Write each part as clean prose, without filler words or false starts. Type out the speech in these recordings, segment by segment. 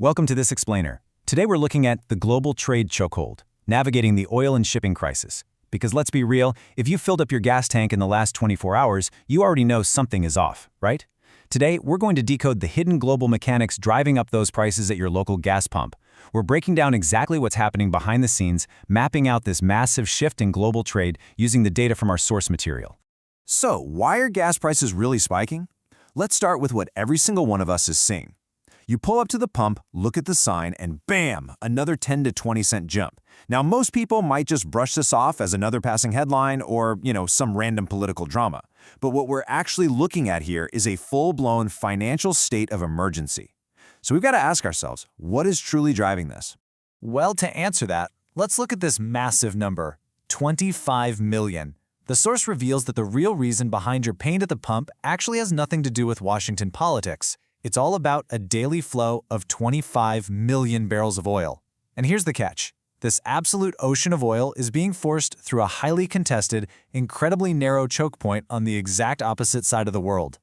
Welcome to this explainer. Today we're looking at the global trade chokehold, navigating the oil and shipping crisis. Because let's be real, if you filled up your gas tank in the last 24 hours, you already know something is off, right? Today, we're going to decode the hidden global mechanics driving up those prices at your local gas pump. We're breaking down exactly what's happening behind the scenes, mapping out this massive shift in global trade using the data from our source material. So, why are gas prices really spiking? Let's start with what every single one of us is seeing. You pull up to the pump, look at the sign, and bam, another 10 to 20 cent jump. Now, most people might just brush this off as another passing headline or, some random political drama. But what we're actually looking at here is a full-blown financial state of emergency. So we've got to ask ourselves, what is truly driving this? Well, to answer that, let's look at this massive number, 25 million. The source reveals that the real reason behind your pain at the pump actually has nothing to do with Washington politics. It's all about a daily flow of 25 million barrels of oil. And here's the catch. This absolute ocean of oil is being forced through a highly contested, incredibly narrow choke point on the exact opposite side of the world.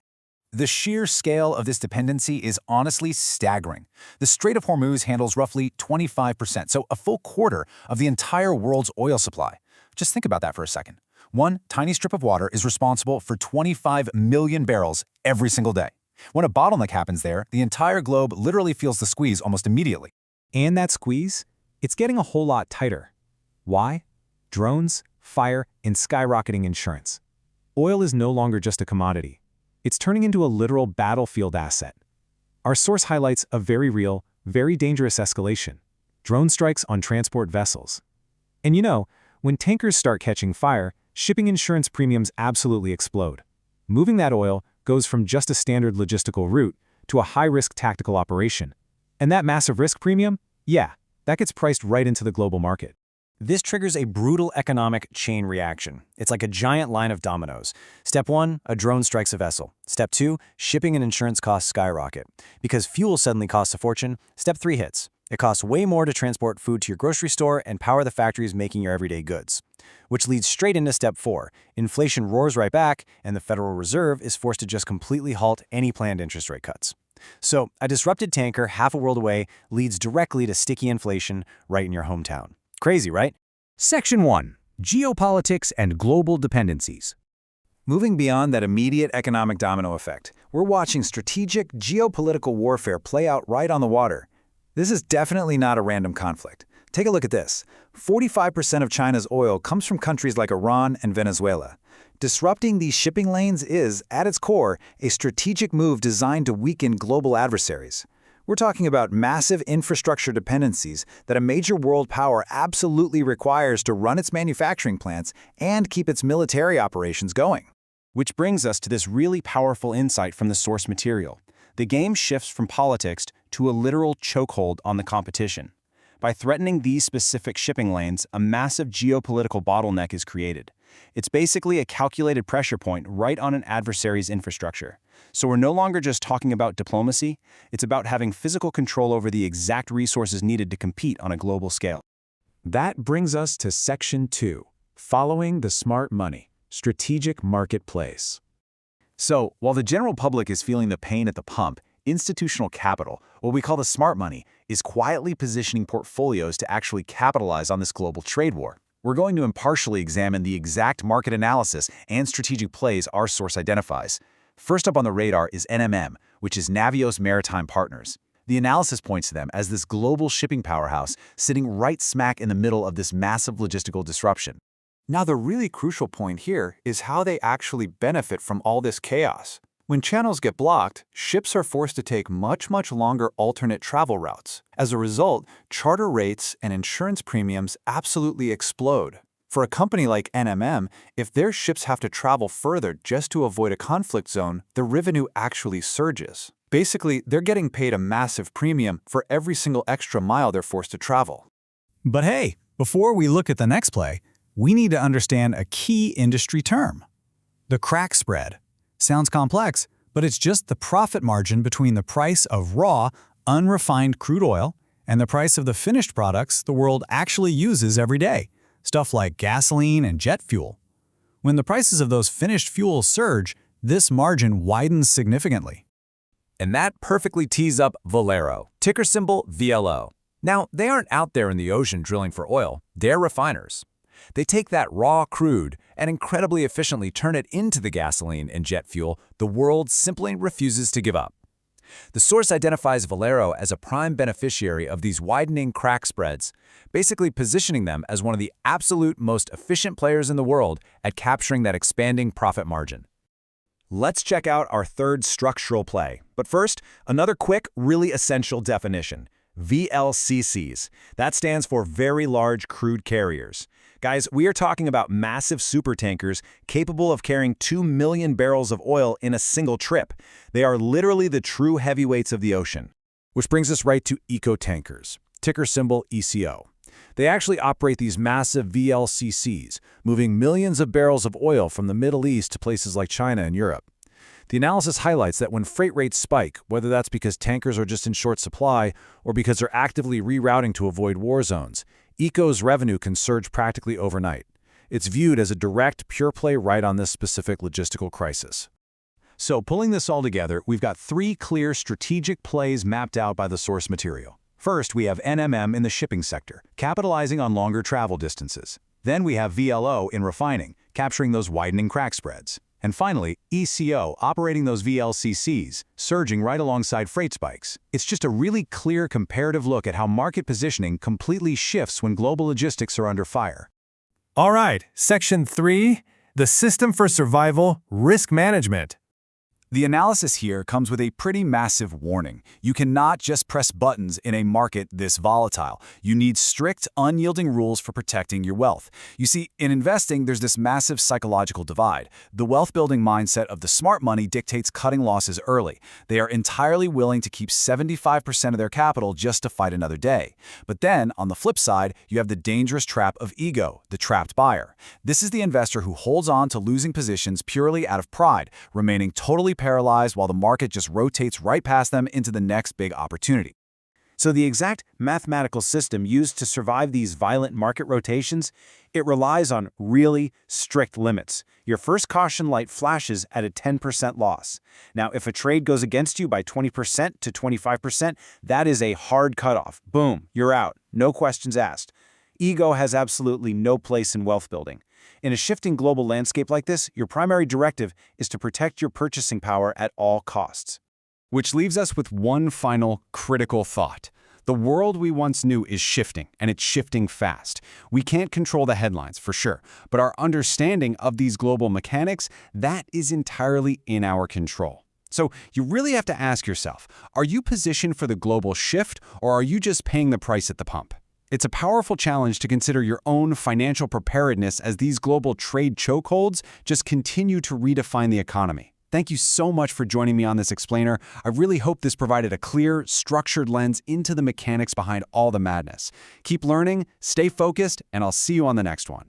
The sheer scale of this dependency is honestly staggering. The Strait of Hormuz handles roughly 25%, so a full quarter of the entire world's oil supply. Just think about that for a second. One tiny strip of water is responsible for 25 million barrels every single day. When a bottleneck happens there, the entire globe literally feels the squeeze almost immediately. And that squeeze? It's getting a whole lot tighter. Why? Drones, fire, and skyrocketing insurance. Oil is no longer just a commodity. It's turning into a literal battlefield asset. Our source highlights a very real, very dangerous escalation. Drone strikes on transport vessels. And when tankers start catching fire, shipping insurance premiums absolutely explode. Moving that oil goes from just a standard logistical route to a high-risk tactical operation. And that massive risk premium? Yeah, that gets priced right into the global market. This triggers a brutal economic chain reaction. It's like a giant line of dominoes. Step 1, a drone strikes a vessel. Step 2, shipping and insurance costs skyrocket. Because fuel suddenly costs a fortune, Step 3 hits. It costs way more to transport food to your grocery store and power the factories making your everyday goods. Which leads straight into Step 4. Inflation roars right back, and the Federal Reserve is forced to just completely halt any planned interest rate cuts. So, a disrupted tanker half a world away leads directly to sticky inflation right in your hometown. Crazy, right? Section 1. Geopolitics and Global Dependencies. Moving beyond that immediate economic domino effect, we're watching strategic geopolitical warfare play out right on the water. This is definitely not a random conflict. Take a look at this. 45% of China's oil comes from countries like Iran and Venezuela. Disrupting these shipping lanes is, at its core, a strategic move designed to weaken global adversaries. We're talking about massive infrastructure dependencies that a major world power absolutely requires to run its manufacturing plants and keep its military operations going. Which brings us to this really powerful insight from the source material. The game shifts from politics to a literal chokehold on the competition. By threatening these specific shipping lanes, a massive geopolitical bottleneck is created. It's basically a calculated pressure point right on an adversary's infrastructure. So we're no longer just talking about diplomacy, it's about having physical control over the exact resources needed to compete on a global scale. That brings us to Section 2, following the smart money, strategic marketplace. So, while the general public is feeling the pain at the pump, institutional capital, what we call the smart money, is quietly positioning portfolios to actually capitalize on this global trade war. We're going to impartially examine the exact market analysis and strategic plays our source identifies. First up on the radar is NMM, which is Navios Maritime Partners. The analysis points to them as this global shipping powerhouse sitting right smack in the middle of this massive logistical disruption. Now, the really crucial point here is how they actually benefit from all this chaos. When channels get blocked, ships are forced to take much longer alternate travel routes. As a result, charter rates and insurance premiums absolutely explode. For a company like NMM, if their ships have to travel further just to avoid a conflict zone, the revenue actually surges. Basically, they're getting paid a massive premium for every single extra mile they're forced to travel. But hey, before we look at the next play, we need to understand a key industry term. The crack spread. Sounds complex, but it's just the profit margin between the price of raw, unrefined crude oil and the price of the finished products the world actually uses every day, stuff like gasoline and jet fuel. When the prices of those finished fuels surge, this margin widens significantly. And that perfectly tees up Valero, ticker symbol VLO. Now, they aren't out there in the ocean drilling for oil, they're refiners. They take that raw crude and incredibly efficiently turn it into the gasoline and jet fuel the world simply refuses to give up. The source identifies Valero as a prime beneficiary of these widening crack spreads, basically positioning them as one of the absolute most efficient players in the world at capturing that expanding profit margin. Let's check out our third structural play. But first, another quick, really essential definition. VLCCs. That stands for Very Large Crude Carriers. Guys, we are talking about massive supertankers capable of carrying 2 million barrels of oil in a single trip. They are literally the true heavyweights of the ocean. Which brings us right to eco-tankers, ticker symbol ECO. They actually operate these massive VLCCs, moving millions of barrels of oil from the Middle East to places like China and Europe. The analysis highlights that when freight rates spike, whether that's because tankers are just in short supply or because they're actively rerouting to avoid war zones, ECO's revenue can surge practically overnight. It's viewed as a direct, pure-play right on this specific logistical crisis. So, pulling this all together, we've got 3 clear strategic plays mapped out by the source material. First, we have NMM in the shipping sector, capitalizing on longer travel distances. Then we have VLO in refining, capturing those widening crack spreads. And finally, ECO operating those VLCCs, surging right alongside freight spikes. It's just a really clear comparative look at how market positioning completely shifts when global logistics are under fire. All right, Section 3, the system for survival, risk management. The analysis here comes with a pretty massive warning. You cannot just press buttons in a market this volatile. You need strict, unyielding rules for protecting your wealth. You see, in investing, there's this massive psychological divide. The wealth-building mindset of the smart money dictates cutting losses early. They are entirely willing to keep 75% of their capital just to fight another day. But then, on the flip side, you have the dangerous trap of ego, the trapped buyer. This is the investor who holds on to losing positions purely out of pride, remaining totally paralyzed while the market just rotates right past them into the next big opportunity. So the exact mathematical system used to survive these violent market rotations, it relies on really strict limits. Your first caution light flashes at a 10% loss. Now, if a trade goes against you by 20% to 25%, that is a hard cutoff. Boom, you're out. No questions asked. Ego has absolutely no place in wealth building. In a shifting global landscape like this, your primary directive is to protect your purchasing power at all costs. Which leaves us with one final critical thought. The world we once knew is shifting, and it's shifting fast. We can't control the headlines, for sure, but our understanding of these global mechanics, that is entirely in our control. So you really have to ask yourself, are you positioned for the global shift, or are you just paying the price at the pump? It's a powerful challenge to consider your own financial preparedness as these global trade chokeholds just continue to redefine the economy. Thank you so much for joining me on this explainer. I really hope this provided a clear, structured lens into the mechanics behind all the madness. Keep learning, stay focused, and I'll see you on the next one.